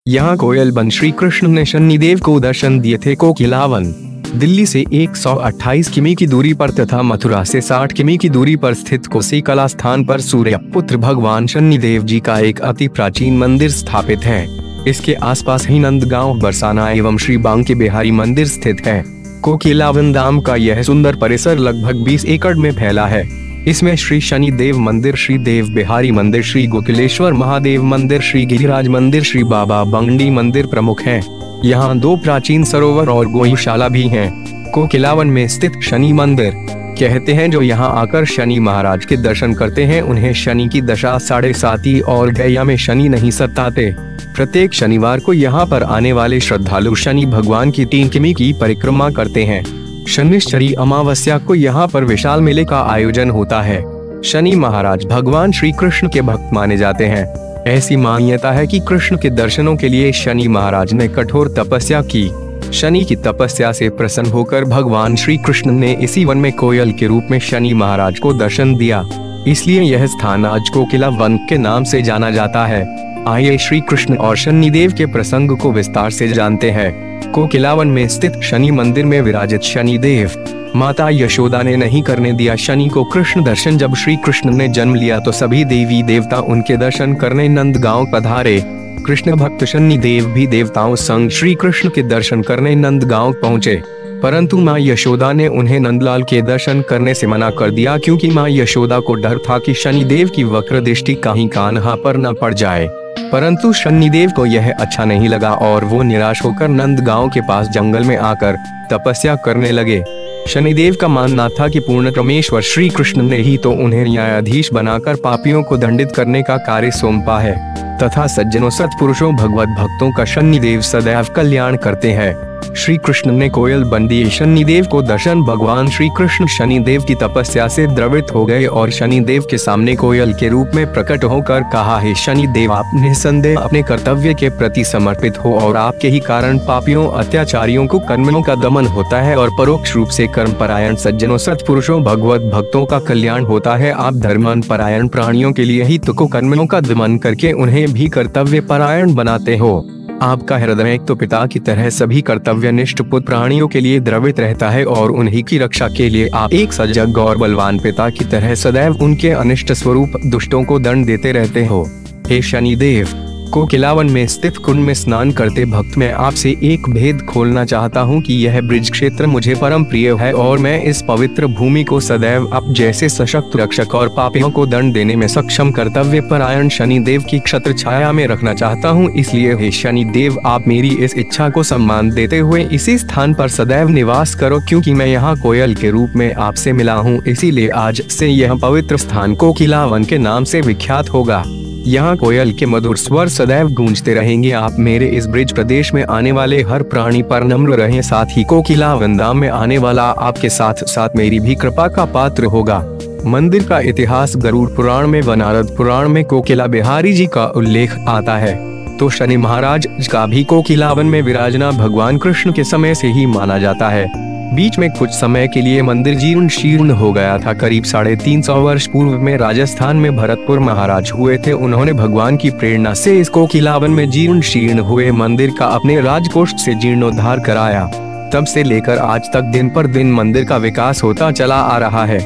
यहाँ कोयल वन श्री कृष्ण ने शनिदेव को दर्शन दिए थे। कोकिलावन दिल्ली से 128 किमी की दूरी पर तथा मथुरा से 60 किमी की दूरी पर स्थित कोसी कला स्थान पर सूर्य पुत्र भगवान शनिदेव जी का एक अति प्राचीन मंदिर स्थापित है। इसके आसपास ही नंदगांव, बरसाना एवं श्री बांके बिहारी मंदिर स्थित है। कोकिलावन धाम का यह सुंदर परिसर लगभग 20 एकड़ में फैला है। इसमें श्री शनिदेव मंदिर, श्री देव बिहारी मंदिर, श्री गोकुलेश्वर महादेव मंदिर, श्री गिरिराज मंदिर, श्री बाबा बंगडी मंदिर प्रमुख हैं। यहाँ 2 प्राचीन सरोवर और गौशाला भी हैं। कोकिलावन में स्थित शनि मंदिर, कहते हैं जो यहाँ आकर शनि महाराज के दर्शन करते हैं उन्हें शनि की दशा 7.5 और गया में शनि नहीं सताते। प्रत्येक शनिवार को यहाँ पर आने वाले श्रद्धालु शनि भगवान की 3 किमी की परिक्रमा करते हैं। शनिश्चरी अमावस्या को यहाँ पर विशाल मेले का आयोजन होता है। शनि महाराज भगवान श्री कृष्ण के भक्त माने जाते हैं। ऐसी मान्यता है कि कृष्ण के दर्शनों के लिए शनि महाराज ने कठोर तपस्या की। शनि की तपस्या से प्रसन्न होकर भगवान श्री कृष्ण ने इसी वन में कोयल के रूप में शनि महाराज को दर्शन दिया। इसलिए यह स्थान आज कोकिला वन के नाम से जाना जाता है। आइए श्री कृष्ण और शनिदेव के प्रसंग को विस्तार से जानते हैं। कोकिलावन में स्थित शनि मंदिर में विराजित शनिदेव, माता यशोदा ने नहीं करने दिया शनि को कृष्ण दर्शन। जब श्री कृष्ण ने जन्म लिया तो सभी देवी देवता उनके दर्शन करने नंदगांव पधारे। कृष्ण भक्त शनिदेव भी देवताओं संग श्री कृष्ण के दर्शन करने नंदगांव पहुँचे, परंतु माँ यशोदा ने उन्हें नंदलाल के दर्शन करने से मना कर दिया, क्योंकि माँ यशोदा को डर था कि शनिदेव की वक्र दृष्टि कहीं कान्हा पर न पड़ जाए। परंतु शनिदेव को यह अच्छा नहीं लगा और वो निराश होकर नंदगांव के पास जंगल में आकर तपस्या करने लगे। शनिदेव का मानना था कि पूर्ण परमेश्वर श्री कृष्ण ने ही तो उन्हें न्यायाधीश बनाकर पापियों को दंडित करने का कार्य सौंपा है, तथा सज्जनों सत्पुरुषों भगवत भक्तों का शनिदेव सदैव कल्याण करते हैं। श्री कृष्ण ने कोयल बन दिए शनिदेव को दर्शन। भगवान श्री कृष्ण शनिदेव की तपस्या से द्रवित हो गए और शनिदेव के सामने कोयल के रूप में प्रकट होकर कहा, हे शनिदेव, आप निसंदेह अपने कर्तव्य के प्रति समर्पित हो और आपके ही कारण पापियों अत्याचारियों को कर्मों का दमन होता है और परोक्ष रूप से कर्म परायण सज्जनों सत्पुरुषों भगवत भक्तों का कल्याण होता है। आप धर्म परायण प्राणियों के लिए ही तो कर्मों का दमन करके उन्हें भी कर्तव्य परायण बनाते हो। आपका हृदय एक तो पिता की तरह सभी कर्तव्यनिष्ठ पुत्र प्राणियों के लिए द्रवित रहता है और उन्हीं की रक्षा के लिए आप एक सजग और बलवान पिता की तरह सदैव उनके अनिष्ट स्वरूप दुष्टों को दंड देते रहते हो। हे शनिदेव, कोकिलावन में स्थित कुंड में स्नान करते भक्त, मैं आपसे एक भेद खोलना चाहता हूँ कि यह ब्रिज क्षेत्र मुझे परम प्रिय है और मैं इस पवित्र भूमि को सदैव आप जैसे सशक्त रक्षक और पापियों को दंड देने में सक्षम कर्तव्य परायण शनिदेव की छत्र छाया में रखना चाहता हूँ। इसलिए हे शनिदेव, आप मेरी इस इच्छा को सम्मान देते हुए इसी स्थान पर सदैव निवास करो, क्योंकि मैं यहाँ कोयल के रूप में आपसे मिला हूँ। इसीलिए आज से यह पवित्र स्थान कोकिलावन के नाम से विख्यात होगा। यहाँ कोयल के मधुर स्वर सदैव गूंजते रहेंगे। आप मेरे इस ब्रिज प्रदेश में आने वाले हर प्राणी पर नम्र रहें, साथ ही कोकिलावन धाम में आने वाला आपके साथ साथ मेरी भी कृपा का पात्र होगा। मंदिर का इतिहास गरुड़ पुराण में व नारद पुराण में कोकिला बिहारी जी का उल्लेख आता है, तो शनि महाराज का भी कोकिलावन में विराजना भगवान कृष्ण के समय से ही माना जाता है। बीच में कुछ समय के लिए मंदिर जीर्ण शीर्ण हो गया था। करीब 350 वर्ष पूर्व में राजस्थान में भरतपुर महाराज हुए थे। उन्होंने भगवान की प्रेरणा से इस कोकिलावन में जीर्ण शीर्ण हुए मंदिर का अपने राजकोष से जीर्णोद्धार कराया। तब से लेकर आज तक दिन पर दिन मंदिर का विकास होता चला आ रहा है।